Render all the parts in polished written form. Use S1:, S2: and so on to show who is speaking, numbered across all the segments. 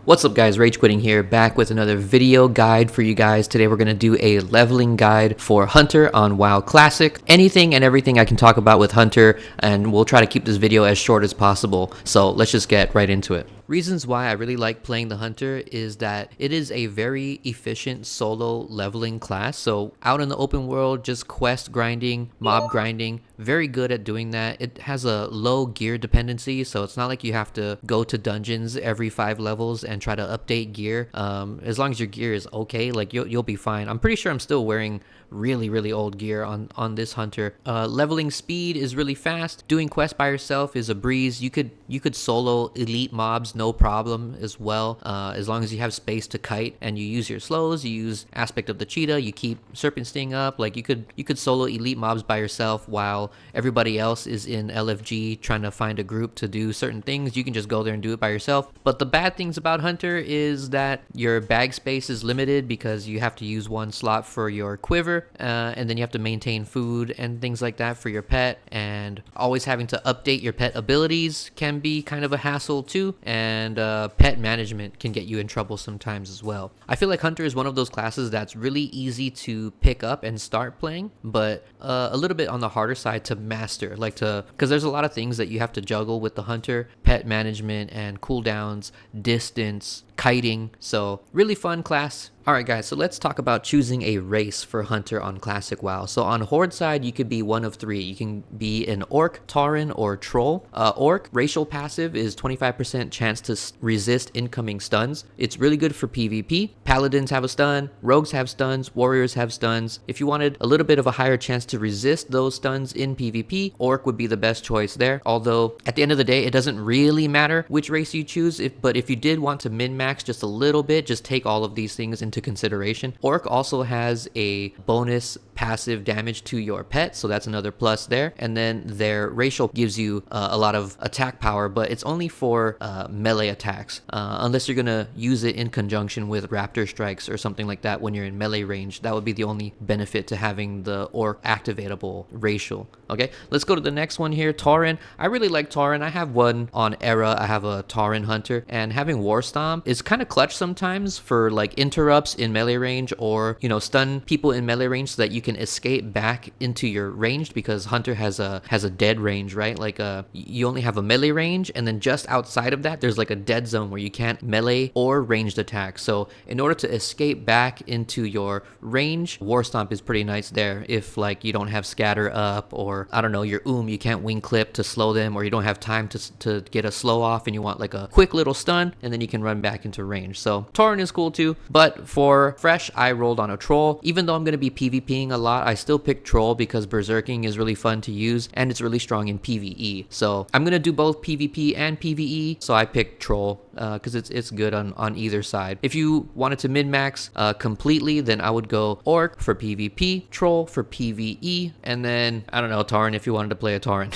S1: What's up guys, Rage Quitting here, back with another video guide for you guys. Today we're going to do a leveling guide for Hunter on WoW Classic. Anything and everything I can talk about with Hunter, and we'll try to keep this video as short as possible. So let's just get right into it. Reasons why I really like playing the Hunter is that it is a very efficient solo leveling class. So out in the open world, just quest grinding, mob grinding, very good at doing that. It has a low gear dependency, so it's not like you have to go to dungeons every 5 levels and try to update gear. As long as your gear is okay, like you'll be fine. I'm pretty sure I'm still wearing really old gear on this Hunter. Leveling speed is really fast. Doing quests by yourself is a breeze. You could solo elite mobs no problem as well, as long as you have space to kite and you use your slows, you use aspect of the cheetah, you keep serpent sting up. Like you could solo elite mobs by yourself while everybody else is in LFG trying to find a group to do certain things. You can just go there and do it by yourself. But the bad things about Hunter is that your bag space is limited because you have to use one slot for your quiver, and then you have to maintain food and things like that for your pet, and always having to update your pet abilities can be kind of a hassle too, and pet management can get you in trouble sometimes as well. I feel like Hunter is one of those classes that's really easy to pick up and start playing, but a little bit on the harder side to master, because there's a lot of things that you have to juggle with the Hunter: pet management and cooldowns, distance, kiting. So really fun class. Alright guys, so let's talk about choosing a race for Hunter on Classic WoW. So on Horde side, you could be one of 3. You can be an Orc, Tauren, or Troll. Orc, racial passive is 25% chance to resist incoming stuns. It's really good for PvP. Paladins have a stun, Rogues have stuns, Warriors have stuns. If you wanted a little bit of a higher chance to resist those stuns in PvP, Orc would be the best choice there. Although, at the end of the day, it doesn't really matter which race you choose, but if you did want to min-max just a little bit, just take all of these things into consideration. Orc also has a bonus passive damage to your pet, so that's another plus there. And then their racial gives you a lot of attack power, but it's only for melee attacks, unless you're gonna use it in conjunction with raptor strikes or something like that when you're in melee range. That would be the only benefit to having the Orc activatable racial. Okay, let's go to the next one here. Tauren. I really like Tauren. I have one on Era. I have a Tauren Hunter, and having War Stomp is kind of clutch sometimes for like interrupts in melee range, or stun people in melee range so that you can escape back into your ranged, because Hunter has a dead range, right? Like you only have a melee range, and then just outside of that there's like a dead zone where you can't melee or ranged attack. So in order to escape back into your range, War Stomp is pretty nice there. If like you don't have scatter up, or I don't know, your you can't wing clip to slow them, or you don't have time to get a slow off and you want like a quick little stun, and then you can run back into range. So Tauren is cool too. But for fresh, I rolled on a Troll. Even though I'm going to be PvPing a lot, I still pick Troll because Berserking is really fun to use and it's really strong in PvE. So I'm going to do both PvP and PvE, so I picked Troll because it's good on either side. If you wanted to min-max completely, then I would go Orc for PvP, Troll for PvE, and then I don't know, Tauren if you wanted to play a Tauren.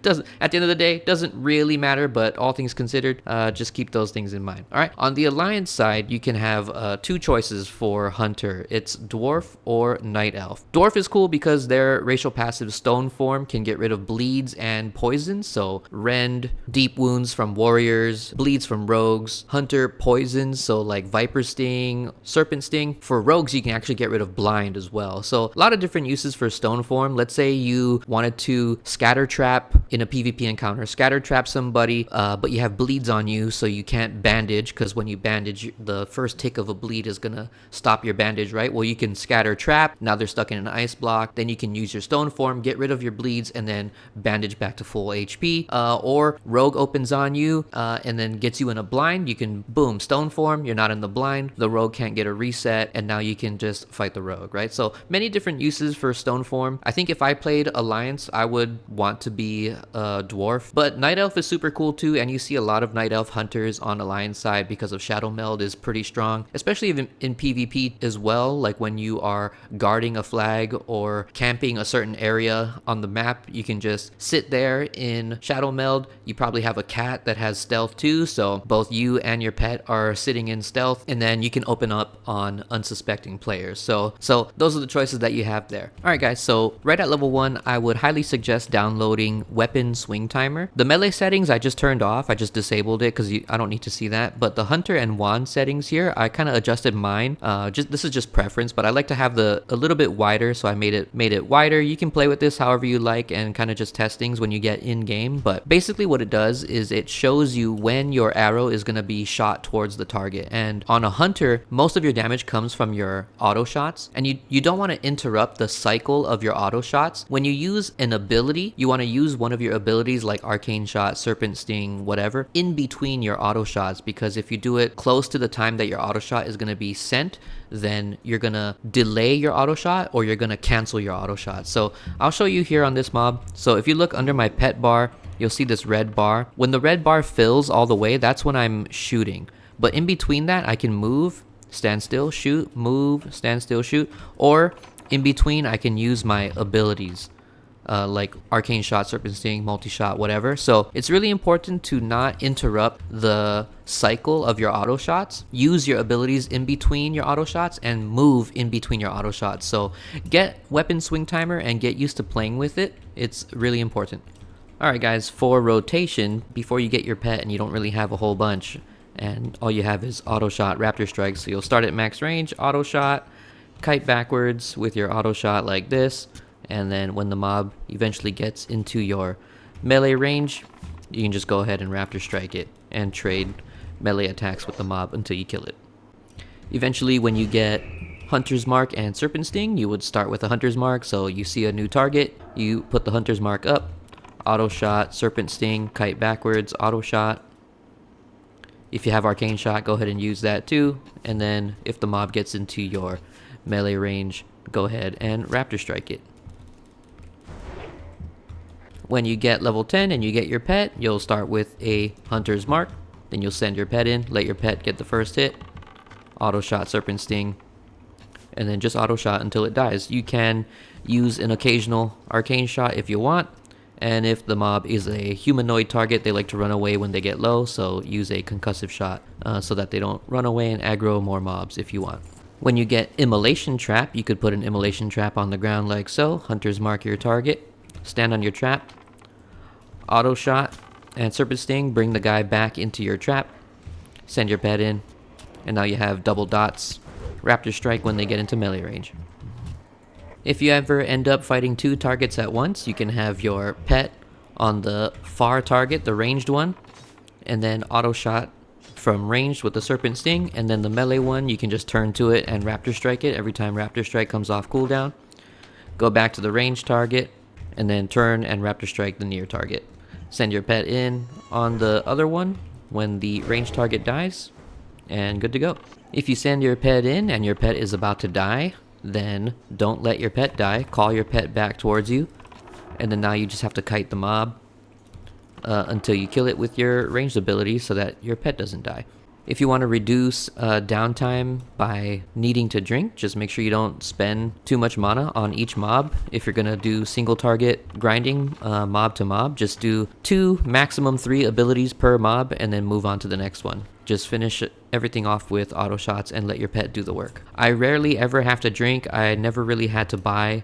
S1: Doesn't, at the end of the day, doesn't really matter, but all things considered, just keep those things in mind. All right, on the Alliance side, you can have 2 choices for Hunter. It's Dwarf or Night Elf. Dwarf is cool because their racial passive Stone Form can get rid of bleeds and poison. So Rend, deep wounds from warriors, bleeds from rogues. Hunter poisons, so like Viper Sting, Serpent Sting. For rogues, you can actually get rid of blind as well. So a lot of different uses for Stone Form. Let's say you wanted to scatter trap in a PvP encounter, scatter trap somebody, but you have bleeds on you, so you can't bandage, because when you bandage, the first tick of a bleed is gonna stop your bandage, right? Well, you can scatter trap. Now they're stuck in an ice block. Then you can use your Stone Form, get rid of your bleeds, and then bandage back to full HP. Or Rogue opens on you and then gets you in a blind. You can boom, Stone Form. You're not in the blind. The Rogue can't get a reset, and now you can just fight the Rogue, right? So many different uses for Stone Form. I think if I played Alliance, I would want to be a Dwarf. But Night Elf is super cool too, and you see a lot of Night Elf Hunters on Alliance side because of Shadow Meld is pretty strong, especially in PvP as well. Like when you are guarding a flag or camping a certain area on the map, you can just sit there in Shadow Meld. You probably have a cat that has stealth too, so both you and your pet are sitting in stealth, and then you can open up on unsuspecting players. So those are the choices that you have there. All right guys, so right at level 1, I would highly suggest downloading Weapon Swing Timer. The melee settings I just turned off. I just disabled it because I don't need to see that, but the the hunter and wand settings here, I kind of adjusted mine. This is just preference, but I like to have a little bit wider, so I made it wider. You can play with this however you like and kind of just test things when you get in game. But basically what it does is it shows you when your arrow is going to be shot towards the target. And on a hunter, most of your damage comes from your auto shots, and you don't want to interrupt the cycle of your auto shots. When you use an ability, you want to use one of your abilities like arcane shot, serpent sting, whatever, in between your auto shots, because if you do it close to the time that your auto shot is going to be sent, then you're going to delay your auto shot or you're going to cancel your auto shot. So I'll show you here on this mob. So if you look under my pet bar, you'll see this red bar. When the red bar fills all the way, that's when I'm shooting. But in between that, I can move, stand still, shoot, move, stand still, shoot, or in between I can use my abilities. Like arcane shot, serpent sting, multi-shot, whatever. So it's really important to not interrupt the cycle of your auto shots. Use your abilities in between your auto shots and move in between your auto shots. So get weapon swing timer and get used to playing with it. It's really important. Alright guys, for rotation, before you get your pet and you don't really have a whole bunch and all you have is auto shot, raptor strike, so you'll start at max range, auto shot, kite backwards with your auto shot like this. And then when the mob eventually gets into your melee range, you can just go ahead and raptor strike it and trade melee attacks with the mob until you kill it. Eventually, when you get Hunter's Mark and Serpent Sting, you would start with a Hunter's Mark. So you see a new target, you put the Hunter's Mark up, auto shot, Serpent Sting, kite backwards, auto shot. If you have arcane shot, go ahead and use that too. And then if the mob gets into your melee range, go ahead and raptor strike it. When you get level 10 and you get your pet, you'll start with a Hunter's Mark. Then you'll send your pet in, let your pet get the first hit, auto shot, serpent sting, and then just auto shot until it dies. You can use an occasional arcane shot if you want, and if the mob is a humanoid target, they like to run away when they get low, so use a concussive shot so that they don't run away and aggro more mobs if you want. When you get Immolation Trap, you could put an Immolation Trap on the ground like so. Hunter's Mark your target, stand on your trap, auto shot, and serpent sting, bring the guy back into your trap, send your pet in, and now you have double dots, raptor strike when they get into melee range. If you ever end up fighting two targets at once, you can have your pet on the far target, the ranged one, and then auto shot from ranged with the serpent sting, and then the melee one, you can just turn to it and raptor strike it every time raptor strike comes off cooldown. Go back to the ranged target, and then turn and raptor strike the near target. Send your pet in on the other one when the ranged target dies, and good to go. If you send your pet in and your pet is about to die, then don't let your pet die. Call your pet back towards you, and then now you just have to kite the mob until you kill it with your ranged ability so that your pet doesn't die. If you want to reduce downtime by needing to drink, just make sure you don't spend too much mana on each mob. If you're going to do single target grinding mob to mob, just do 2, maximum 3 abilities per mob and then move on to the next one. Just finish everything off with auto shots and let your pet do the work. I rarely ever have to drink. I never really had to buy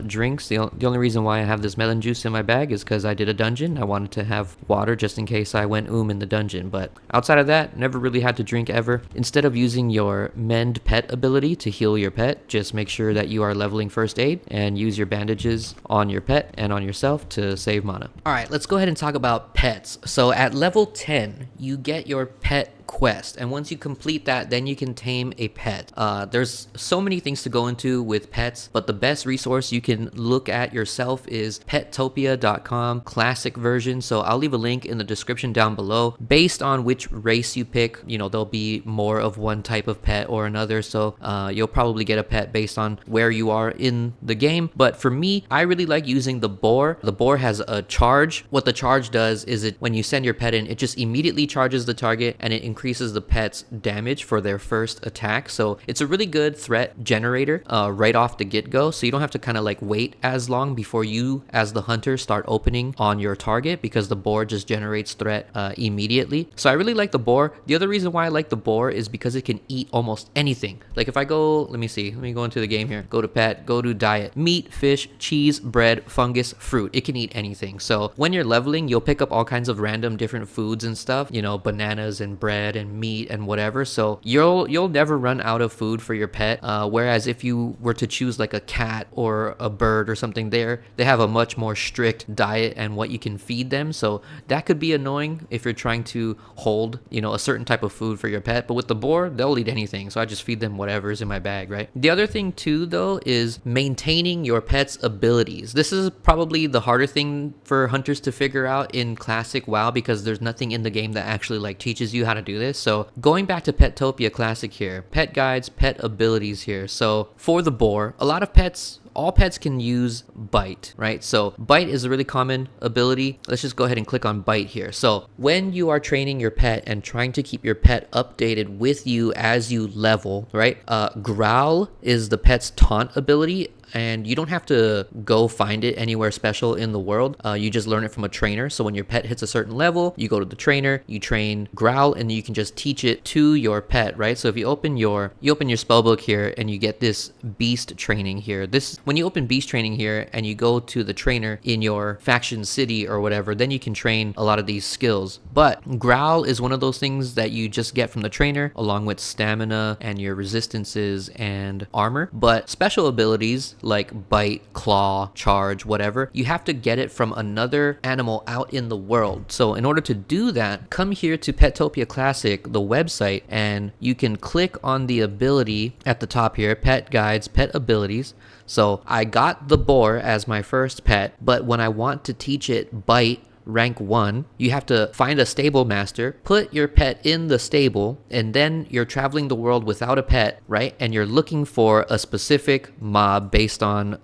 S1: drinks. The only reason why I have this melon juice in my bag is because I did a dungeon. I wanted to have water just in case I went in the dungeon. But outside of that, never really had to drink ever. Instead of using your mend pet ability to heal your pet, just make sure that you are leveling first aid and use your bandages on your pet and on yourself to save mana. Alright, let's go ahead and talk about pets. So at level 10, you get your pet quest, and once you complete that, then you can tame a pet. There's so many things to go into with pets, but the best resource you can look at yourself is pettopia.com classic version. So I'll leave a link in the description down below. Based on which race you pick, you know, there'll be more of one type of pet or another, so you'll probably get a pet based on where you are in the game. But for me, I really like using the boar. The boar has a charge. What the charge does is when you send your pet in, it just immediately charges the target and it increases the pet's damage for their first attack. So it's a really good threat generator right off the get-go, so you don't have to kind of like wait as long before you as the hunter start opening on your target, because the boar just generates threat immediately. So I really like the boar. The other reason why I like the boar is because it can eat almost anything. Like if I go, let me go into the game here, go to pet, go to diet, meat, fish, cheese, bread, fungus, fruit. It can eat anything. So when you're leveling, you'll pick up all kinds of random different foods and stuff, you know, bananas and bread bread and meat and whatever. So you'll never run out of food for your pet. Whereas if you were to choose like a cat or a bird or something, they have a much more strict diet and what you can feed them. So that could be annoying if you're trying to hold, a certain type of food for your pet. But with the boar, they'll eat anything. So I just feed them whatever's in my bag, right? The other thing too, though, is maintaining your pet's abilities. This is probably the harder thing for hunters to figure out in classic WoW, because there's nothing in the game that actually like teaches you how to do this. So going back to Petopia Classic here, pet guides, pet abilities here. So for the boar, a lot of pets, all pets can use bite, right? So bite is a really common ability. Let's just go ahead and click on bite here. So when you are training your pet and trying to keep your pet updated with you as you level, right? Growl is the pet's taunt ability, and you don't have to go find it anywhere special in the world. You just learn it from a trainer. So when your pet hits a certain level, you go to the trainer, you train Growl, and you can just teach it to your pet, right? So if you open your spellbook here and you get this beast training here, when you open beast training here and you go to the trainer in your faction city or whatever, then you can train a lot of these skills. But Growl is one of those things that you just get from the trainer, along with stamina and your resistances and armor. But special abilities like bite, claw, charge, whatever, you have to get it from another animal out in the world. So in order to do that, come here to Petopia Classic, the website, and you can click on the ability at the top here, pet guides, pet abilities. So I got the boar as my first pet, but when I want to teach it bite rank 1, you have to find a stable master, put your pet in the stable, and then you're traveling the world without a pet, right? And you're looking for a specific mob based on,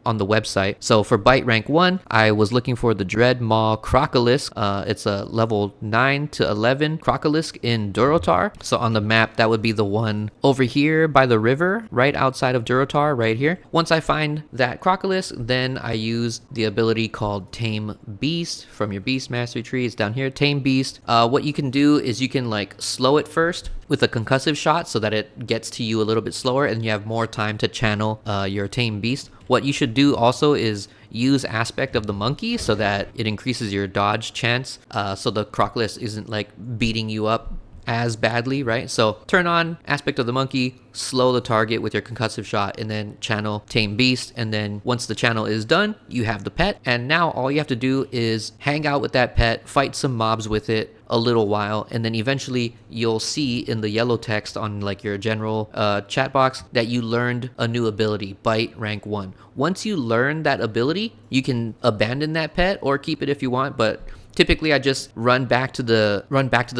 S1: on the website. So for bite rank 1, I was looking for the Dread Maw Crocolisk. It's a level 9 to 11 Crocolisk in Durotar. So on the map, that would be the one over here by the river, right outside of Durotar, right here. Once I find that Crocolisk, then I use the ability called Tame Beast from your Beast Mastery tree. It's down here, Tame Beast. What you can do is you can like slow it first with a concussive shot so that it gets to you a little bit slower and you have more time to channel your Tame Beast. What you should do also is use Aspect of the Monkey so that it increases your dodge chance, so the Crocolisk isn't like beating you up as badly, right? So turn on Aspect of the Monkey, slow the target with your concussive shot, and then channel Tame Beast. And then once the channel is done, you have the pet. And now all you have to do is hang out with that pet, fight some mobs with it a little while, and then eventually you'll see in the yellow text on like your general chat box that you learned a new ability, bite rank 1. Once you learn that ability, you can abandon that pet or keep it if you want, but typically I just run back to the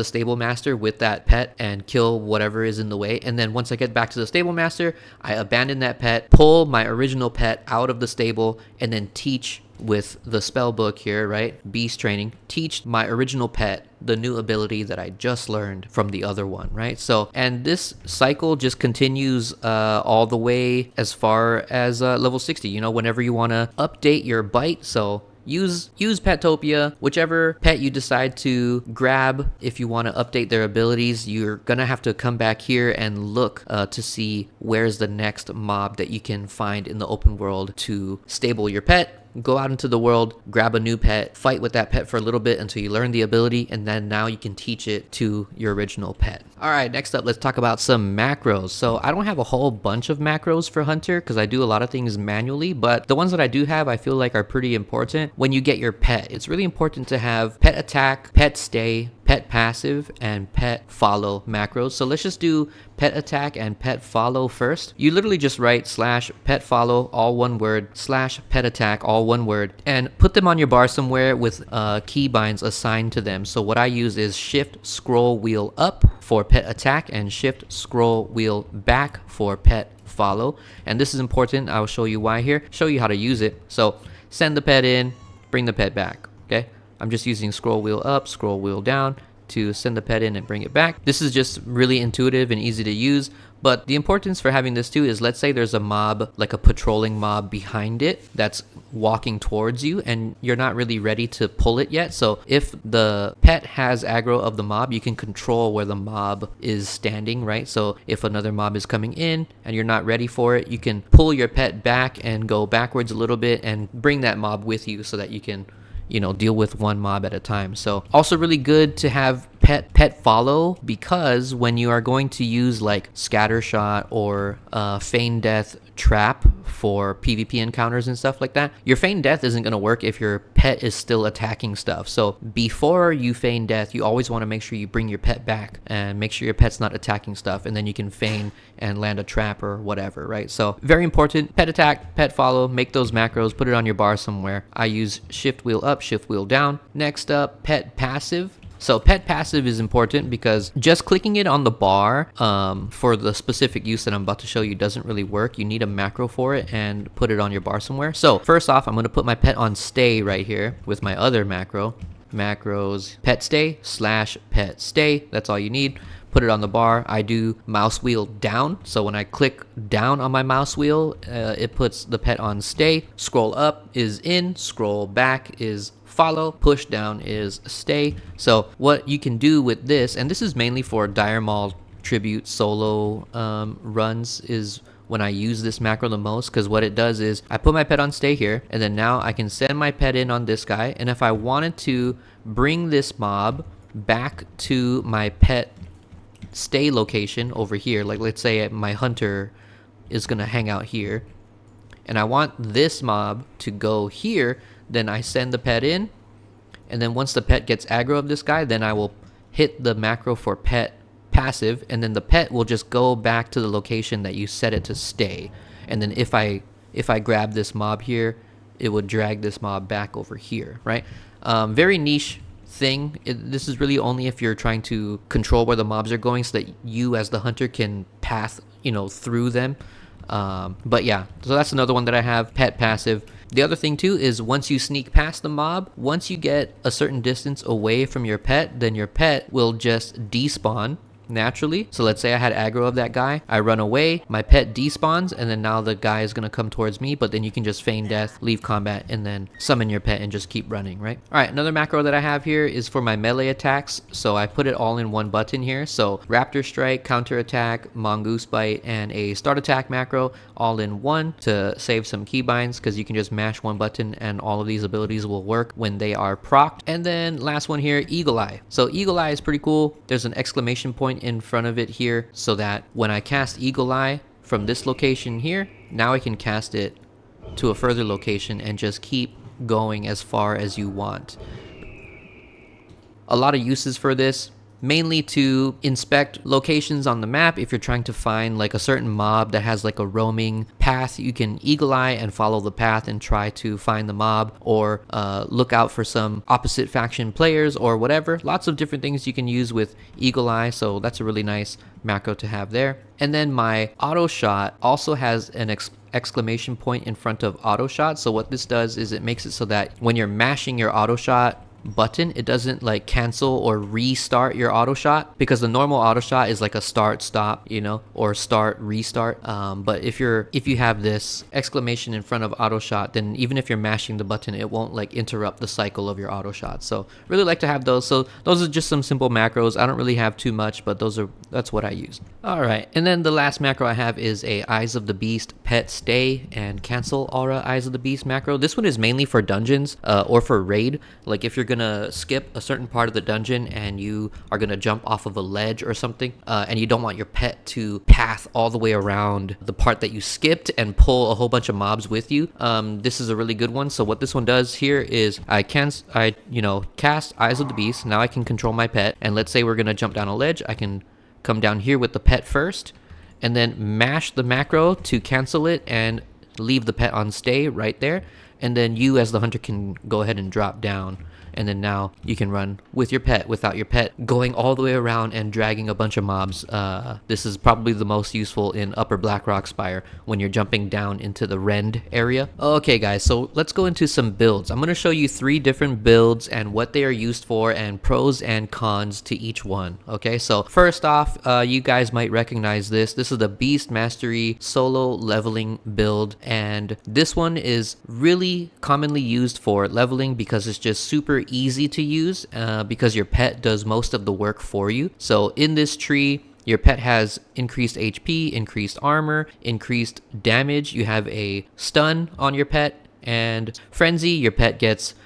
S1: stable master with that pet and kill whatever is in the way. And then once I get back to the stable master, I abandon that pet, pull my original pet out of the stable, and then teach with the spell book here, right? Beast training, teach my original pet the new ability that I just learned from the other one, right? So, and this cycle just continues all the way as far as level 60, whenever you want to update your bite. So use Petopia, whichever pet you decide to grab. If you want to update their abilities, you're gonna have to come back here and look to see where's the next mob that you can find in the open world to stable your pet. Go out into the world, grab a new pet, fight with that pet for a little bit until you learn the ability, and then now you can teach it to your original pet. All right, next up, let's talk about some macros. So I don't have a whole bunch of macros for Hunter because I do a lot of things manually, but the ones that I do have, I feel like are pretty important when you get your pet. It's really important to have pet attack, pet stay, pet passive, and pet follow macros. So let's just do pet attack and pet follow first. You literally just write /pet follow, all one word, /pet attack, all one word, and put them on your bar somewhere with keybinds assigned to them. So what I use is shift scroll wheel up for pet attack and shift scroll wheel back for pet follow. And this is important. I'll show you why here, show you how to use it. So send the pet in, bring the pet back, okay? I'm just using scroll wheel up, scroll wheel down to send the pet in and bring it back. This is just really intuitive and easy to use, but the importance for having this too is, let's say there's a mob, like a patrolling mob behind it that's walking towards you and you're not really ready to pull it yet. So if the pet has aggro of the mob, you can control where the mob is standing, right? So if another mob is coming in and you're not ready for it, you can pull your pet back and go backwards a little bit and bring that mob with you so that you can deal with one mob at a time. So also really good to have pet follow, because when you are going to use like scatter shot or feign death trap for PvP encounters and stuff like that, your feign death isn't going to work if your pet is still attacking stuff. So before you feign death, you always want to make sure you bring your pet back and make sure your pet's not attacking stuff, and then you can feign and land a trap or whatever, right? So very important. Pet attack, pet follow, make those macros, put it on your bar somewhere. I use shift wheel up, shift wheel down. Next up, pet passive. So pet passive is important because just clicking it on the bar for the specific use that I'm about to show you doesn't really work. You need a macro for it and put it on your bar somewhere. So first off, I'm going to put my pet on stay right here with my other macro. Macros, pet stay / pet stay. That's all you need. Put it on the bar. I do mouse wheel down. So when I click down on my mouse wheel, it puts the pet on stay. Scroll up is in, scroll back is follow, push down is stay. So what you can do with this, and this is mainly for Dire Maul tribute solo runs, is when I use this macro the most, because what it does is I put my pet on stay here, and then now I can send my pet in on this guy, and if I wanted to bring this mob back to my pet stay location over here, like let's say my hunter is gonna hang out here and I want this mob to go here, then I send the pet in, and then once the pet gets aggro of this guy, then I will hit the macro for pet passive, and then the pet will just go back to the location that you set it to stay. And then if I grab this mob here, it would drag this mob back over here, right? Very niche thing. This is really only if you're trying to control where the mobs are going so that you as the hunter can path, through them. But yeah, so that's another one that I have, pet passive. The other thing too is once you sneak past the mob, once you get a certain distance away from your pet, then your pet will just despawn naturally. So let's say I had aggro of that guy, I run away, my pet despawns, and then now the guy is going to come towards me, but then you can just feign death, leave combat, and then summon your pet and just keep running, right? All right, another macro that I have here is for my melee attacks. So I put it all in one button here. So Raptor Strike, Counter Attack, Mongoose Bite, and a Start Attack macro all in one to save some keybinds, because you can just mash one button and all of these abilities will work when they are procced. And then last one here, Eagle Eye. So Eagle Eye is pretty cool. There's an exclamation point in front of it here so that when I cast Eagle Eye from this location here, now I can cast it to a further location and just keep going as far as you want. A lot of uses for this, mainly to inspect locations on the map. If you're trying to find like a certain mob that has like a roaming path, you can Eagle Eye and follow the path and try to find the mob, or look out for some opposite faction players or whatever. Lots of different things you can use with Eagle Eye, so that's a really nice macro to have there. And then my auto shot also has an exclamation point in front of auto shot. So what this does is it makes it so that when you're mashing your auto shot button, it doesn't like cancel or restart your auto shot, because the normal auto shot is like a start stop, or start restart. But if you have this exclamation in front of auto shot, then even if you're mashing the button, it won't like interrupt the cycle of your auto shot. So really like to have those. So those are just some simple macros. I don't really have too much, but that's what I use. All right, and then the last macro I have is a Eyes of the Beast pet stay and cancel aura Eyes of the Beast macro. This one is mainly for dungeons or for raid. Like if you're gonna skip a certain part of the dungeon and you are gonna jump off of a ledge or something, and you don't want your pet to path all the way around the part that you skipped and pull a whole bunch of mobs with you, this is a really good one. So what this one does here is I cast Eyes of the Beast. Now I can control my pet, and let's say we're gonna jump down a ledge, I can come down here with the pet first and then mash the macro to cancel it and leave the pet on stay right there, and then you as the hunter can go ahead and drop down, and then now you can run with your pet without your pet going all the way around and dragging a bunch of mobs. This is probably the most useful in Upper Blackrock Spire when you're jumping down into the Rend area. Okay guys, so let's go into some builds. I'm going to show you 3 different builds and what they are used for and pros and cons to each one. Okay, so first off, you guys might recognize this. This is the Beast Mastery solo leveling build, and this one is really commonly used for leveling because it's just super easy to use, because your pet does most of the work for you. So in this tree, your pet has increased HP, increased armor, increased damage. You have a stun on your pet, and frenzy. Your pet gets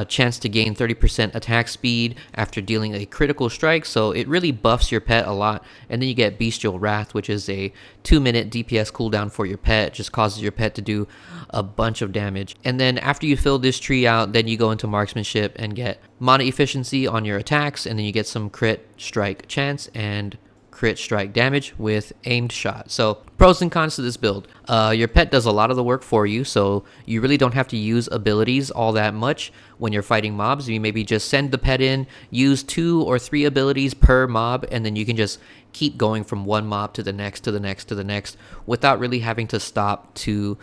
S1: chance to gain 30% attack speed after dealing a critical strike, so it really buffs your pet a lot. And then you get Bestial Wrath, which is a 2-minute DPS cooldown for your pet. It just causes your pet to do a bunch of damage. And then after you fill this tree out, then you go into marksmanship and get mana efficiency on your attacks, and then you get some crit strike chance and crit strike damage with aimed shot. So pros and cons to this build. Your pet does a lot of the work for you, so you really don't have to use abilities all that much when you're fighting mobs. You maybe just send the pet in, use 2 or 3 abilities per mob, and then you can just keep going from one mob to the next, to the next, to the next, without really having to stop to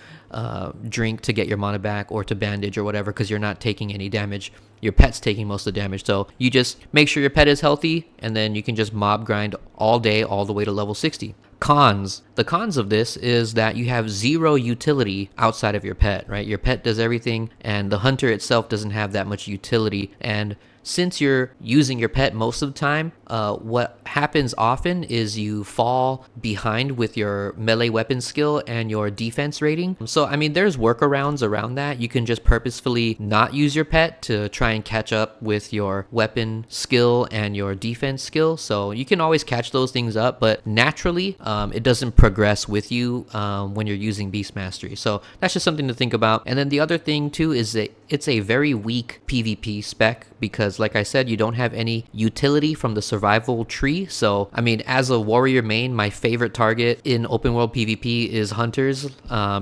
S1: drink to get your mana back or to bandage or whatever, because you're not taking any damage. Your pet's taking most of the damage, so you just make sure your pet is healthy, and then you can just mob grind all day, all the way to level 60. Cons. The cons of this is that you have 0 utility outside of your pet, right? Your pet does everything, and the hunter itself doesn't have that much utility. And since you're using your pet most of the time, what happens often is you fall behind with your melee weapon skill and your defense rating. So, I mean, there's workarounds around that. You can just purposefully not use your pet to try and catch up with your weapon skill and your defense skill. So you can always catch those things up, but naturally, it doesn't progress with you when you're using Beast Mastery. So that's just something to think about. And then the other thing too is that it's a very weak PvP spec, because like I said, you don't have any utility from the survival tree. So, I mean, as a warrior main, my favorite target in open world PvP is hunters,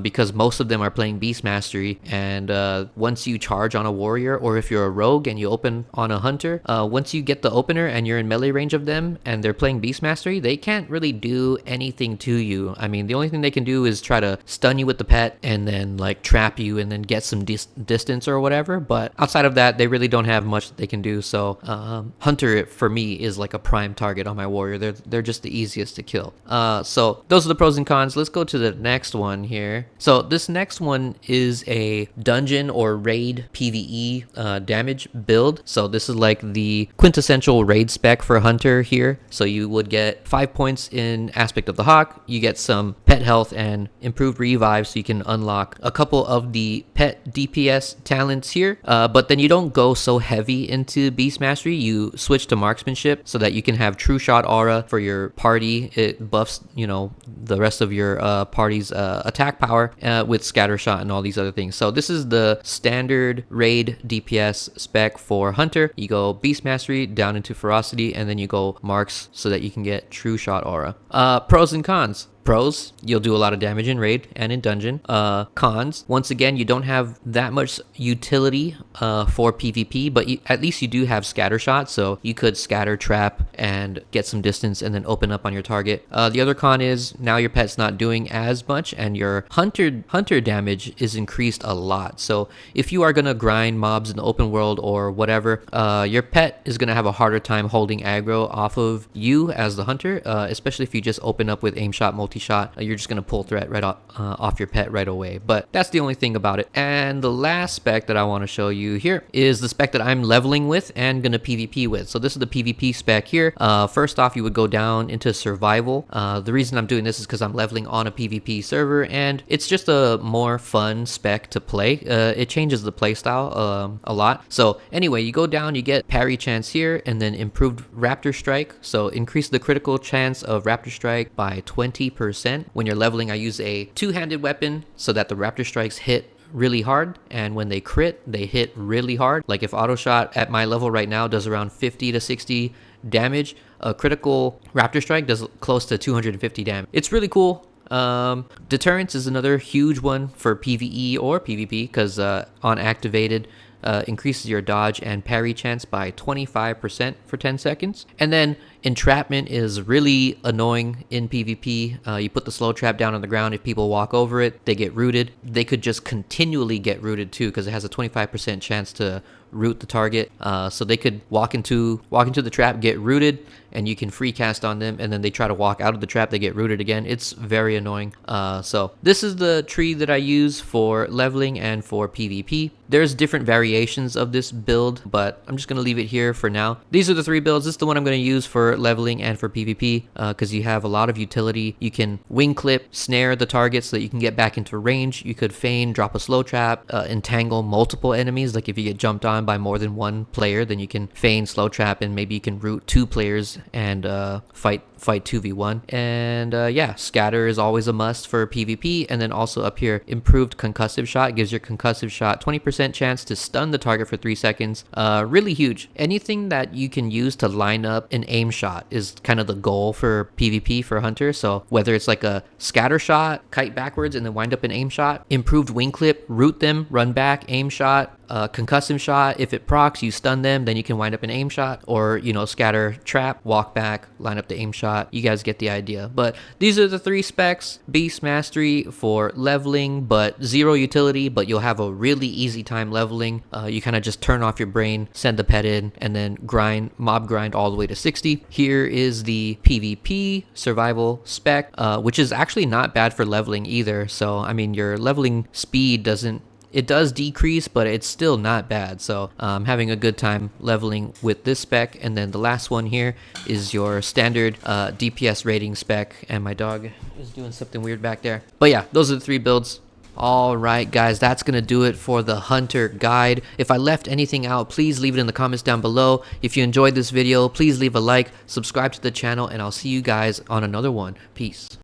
S1: because most of them are playing Beast Mastery. And once you charge on a warrior, or if you're a rogue and you open on a hunter, once you get the opener and you're in melee range of them and they're playing Beast Mastery, they can't really do anything to you. I mean, the only thing they can do is try to stun you with the pet and then like trap you and then get some distance or whatever. But outside of that, they really don't have much that they can do. So hunter for me is like a prime target on my warrior. They're just the easiest to kill. So those are the pros and cons. Let's go to the next one here. So this next one is a dungeon or raid PvE damage build. So this is like the quintessential raid spec for hunter here. So you would get 5 points in Aspect of the Hawk. You get some pet health and improved revive, so you can unlock a couple of the pet DPS talents here. But then you don't go so heavy into Beast Mastery. You switch to marksmanship so that you can have True Shot aura for your party. It buffs, you know, the rest of your party's attack power with scatter shot and all these other things. So this is the standard raid DPS spec for hunter. You go Beast Mastery down into ferocity, and then you go marks so that you can get True Shot aura. Pros and cons. Pros, you'll do a lot of damage in raid and in dungeon. Cons, once again, you don't have that much utility for PvP, but at least you do have scatter shot, so you could scatter trap and get some distance and then open up on your target. The other con is now your pet's not doing as much, and your hunter damage is increased a lot. So if you are gonna grind mobs in the open world or whatever, your pet is gonna have a harder time holding aggro off of you as the hunter, especially if you just open up with aim shot, multi shot. You're just gonna pull threat right off your pet right away. But that's the only thing about it. And the last spec that I want to show you here is the spec that I'm leveling with and gonna PvP with. So this is the PvP spec here. First off, you would go down into survival. The reason I'm doing this is because I'm leveling on a PvP server, and it's just a more fun spec to play. It changes the playstyle a lot. So anyway, you go down, you get parry chance here, and then improved raptor strike. So increase the critical chance of raptor strike by 20%. When you're leveling, I use a two-handed weapon so that the raptor strikes hit really hard, and when they crit, they hit really hard. Like if auto shot at my level right now does around 50 to 60 damage, a critical raptor strike does close to 250 damage. It's really cool. Deterrence is another huge one for PvE or PvP, because on activated increases your dodge and parry chance by 25% for 10 seconds. And then entrapment is really annoying in PvP. You put the slow trap down on the ground. If people walk over it, they get rooted. They could just continually get rooted too, because it has a 25% chance to root the target. So they could walk into the trap, get rooted, and you can free cast on them, and then they try to walk out of the trap, they get rooted again. It's very annoying. So this is the tree that I use for leveling and for PvP. There's different variations of this build, but I'm just going to leave it here for now. These are the 3 builds. This is the one I'm going to use for leveling and for PvP, because you have a lot of utility. You can wing clip, snare the target so that you can get back into range. You could feign, drop a slow trap, entangle multiple enemies. Like if you get jumped on by more than one player, then you can feign, slow trap, and maybe you can root 2 players and fight 2v1. And yeah, scatter is always a must for PvP. And then also up here, improved concussive shot gives your concussive shot 20% chance to stun the target for 3 seconds. Really huge. Anything that you can use to line up an aim shot is kind of the goal for PvP for Hunter. So whether it's like a scatter shot, kite backwards and then wind up an aim shot, improved wing clip, root them, run back, aim shot, concussive shot, if it procs, you stun them, then you can wind up an aim shot, or scatter trap, walk back, line up the aim shot. You guys get the idea. But these are the 3 specs. Beast Mastery for leveling, but 0 utility, but you'll have a really easy time leveling. You kind of just turn off your brain, send the pet in, and then mob grind all the way to 60. Here is the PvP survival spec, which is actually not bad for leveling either. So I mean, your leveling speed does decrease, but it's still not bad. So I'm having a good time leveling with this spec. And then the last one here is your standard DPS rating spec. And my dog is doing something weird back there. But yeah, those are the 3 builds. Alright guys, that's gonna do it for the Hunter guide. If I left anything out, please leave it in the comments down below. If you enjoyed this video, please leave a like, subscribe to the channel, and I'll see you guys on another one. Peace.